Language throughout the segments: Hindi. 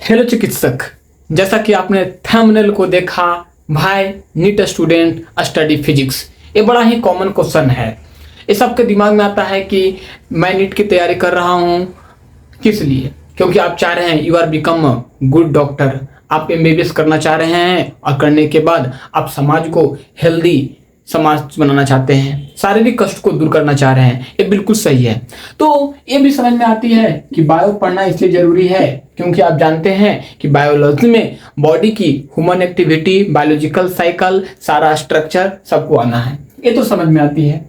हेलो चिकित्सक, जैसा कि आपने थंबनेल को देखा, भाई नीट स्टूडेंट स्टडी फिजिक्स, ये बड़ा ही कॉमन क्वेश्चन है। ये सबके दिमाग में आता है कि मैं नीट की तैयारी कर रहा हूँ, किस लिए? क्योंकि आप चाह रहे हैं you are become a good doctor, आप एमबीबीएस करना चाह रहे हैं और करने के बाद आप समाज को हेल्दी समाज बनाना चाहते हैं, शारीरिक कष्ट को दूर करना चाह रहे हैं। ये बिल्कुल सही है। तो ये भी समझ में आती है कि बायो पढ़ना इसलिए जरूरी है क्योंकि आप जानते हैं कि बायोलॉजी में बॉडी की ह्यूमन एक्टिविटी, बायोलॉजिकल साइकिल, सारा स्ट्रक्चर सबको आना है, ये तो समझ में आती है।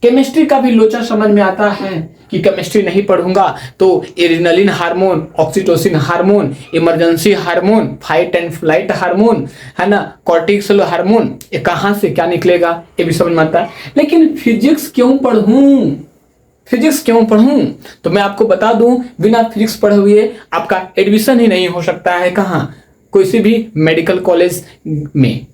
केमिस्ट्री का भी लोचा समझ में आता है कि केमिस्ट्री नहीं पढ़ूंगा तो adrenaline hormone, oxytocin hormone, emergency hormone, fight and flight hormone, है ना, कॉर्टिसोल हार्मोन, ये कहाँ से क्या निकलेगा ये भी समझ में आता है। लेकिन फिजिक्स क्यों पढ़ूं? फिजिक्स क्यों पढ़ूं? तो मैं आपको बता दूं, बिना फिजिक्स पढ़े हुए आपका एडमिशन ही नहीं हो सकता है कहाँ, कोई भी मेडिकल कॉलेज में।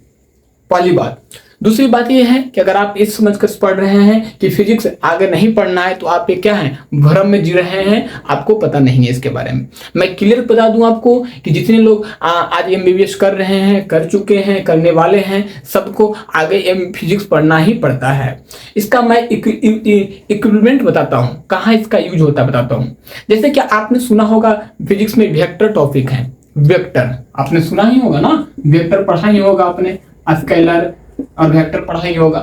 पहली बात। दूसरी बात यह है कि अगर आप इस समझकर पढ़ रहे हैं कि फिजिक्स आगे नहीं पढ़ना है तो आप ये क्या है, भ्रम में जी रहे हैं, आपको पता नहीं है इसके बारे में। मैं क्लियर बता दूं आपको कि जितने लोग आज एमबीबीएस कर रहे हैं, कर चुके हैं, करने वाले हैं, सबको आगे फिजिक्स पढ़ना ही पड़ता है। इसका मैं इक्विपमेंट बताता हूँ, कहाँ इसका यूज होता है बताता हूँ। जैसे कि आपने सुना होगा फिजिक्स में वेक्टर टॉपिक है, वेक्टर आपने सुना ही होगा ना, वेक्टर पढ़ा ही होगा आपने, स्केलर और वेक्टर पढ़ा ही होगा।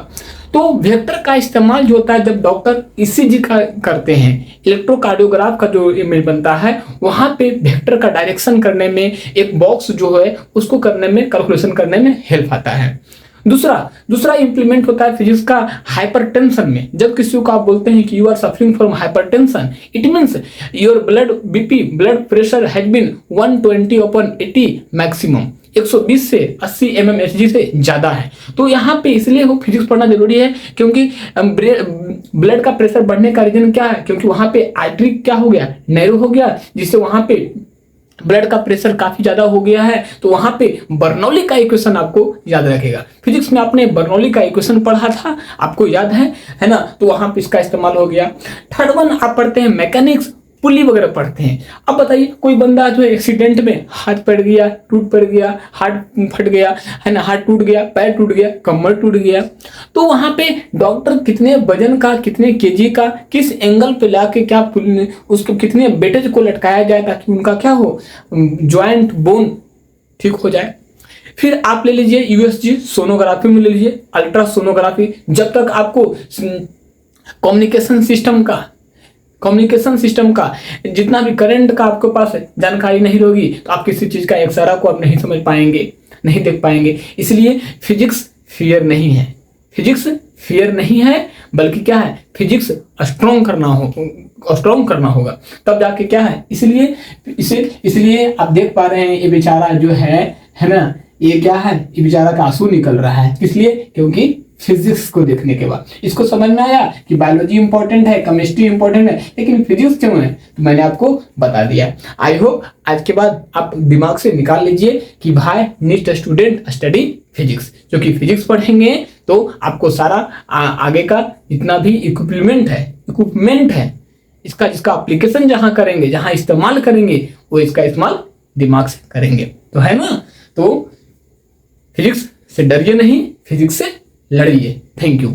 तो वेक्टर का इस्तेमाल जो होता है जब डॉक्टर ईसीजी का करते हैं, इलेक्ट्रोकार्डियोग्राफ का जो इमेज बनता है, वहां पे वेक्टर का डायरेक्शन करने में एक बॉक्स जो है उसको करने में, कैलकुलेशन करने में हेल्प आता है। दूसरा इंप्लीमेंट होता है फिजिक्स का हाइपरटेंशन में। जब किसी को आप बोलते हैं कि you are suffering from hypertension, it means your blood BP, blood pressure has been 120/80 maximum, 120 से 80 mmHg से ज्यादा है। तो यहाँ पे इसलिए वो फिजिक्स पढ़ना जरूरी है क्योंकि ब्लड का प्रेशर बढ़ने का रीजन क्या है, क्योंकि वहां पे आर्टरी क्या हो गया, नैरो हो गया, जिससे वहां पे ब्लड का प्रेशर काफी ज्यादा हो गया है। तो वहां पे बर्नौली का इक्वेशन आपको याद रखेगा। फिजिक्स में आपने बर्नौली का इक्वेशन पढ़ा था, आपको याद है ना, तो वहां पे इसका इस्तेमाल हो गया। थर्ड वन आप पढ़ते हैं मैकेनिक्स, पुली वगैरह पढ़ते हैं। अब बताइए कोई बंदा जो एक्सीडेंट में हाथ पड़ गया, टूट पड़ गया, हाथ फट गया, है ना, हाथ टूट गया, पैर टूट गया, कमर टूट गया, तो वहां पे डॉक्टर कितने वजन का, कितने केजी का, किस एंगल पे लाके क्या उसको कितने वेटेज को लटकाया जाए ताकि उनका क्या हो, ज्वाइंट बोन ठीक हो जाए। फिर आप ले लीजिए यूएसजी सोनोग्राफी में ले लीजिए, अल्ट्रासोनोग्राफी। जब तक आपको कम्युनिकेशन सिस्टम का जितना भी करंट का आपके पास जानकारी नहीं होगी तो आप किसी चीज का एक्सरा को आप नहीं समझ पाएंगे, नहीं देख पाएंगे। इसलिए फिजिक्स फियर नहीं है, फिजिक्स फियर नहीं है, बल्कि क्या है, फिजिक्स स्ट्रॉन्ग करना होगा तब जाके क्या है। इसलिए आप देख पा रहे हैं ये बेचारा जो है ना, ये क्या है, ये बेचारा का आंसू निकल रहा है। इसलिए क्योंकि फिजिक्स को देखने के बाद इसको समझ में आया कि बायोलॉजी इंपॉर्टेंट है, केमिस्ट्री इंपॉर्टेंट है, लेकिन फिजिक्स क्यों है, तो मैंने आपको बता दिया। आई होप आज के बाद आप दिमाग से निकाल लीजिए कि भाई नीट स्टूडेंट स्टडी फिजिक्स, क्योंकि फिजिक्स पढ़ेंगे तो आपको सारा आगे का जितना भी इक्विपमेंट है इसका जिसका एप्लीकेशन जहां करेंगे, जहां इस्तेमाल करेंगे, वो इसका इस्तेमाल दिमाग से करेंगे। तो है ना, तो फिजिक्स से डरिए नहीं, फिजिक्स से लड़िए। Thank you.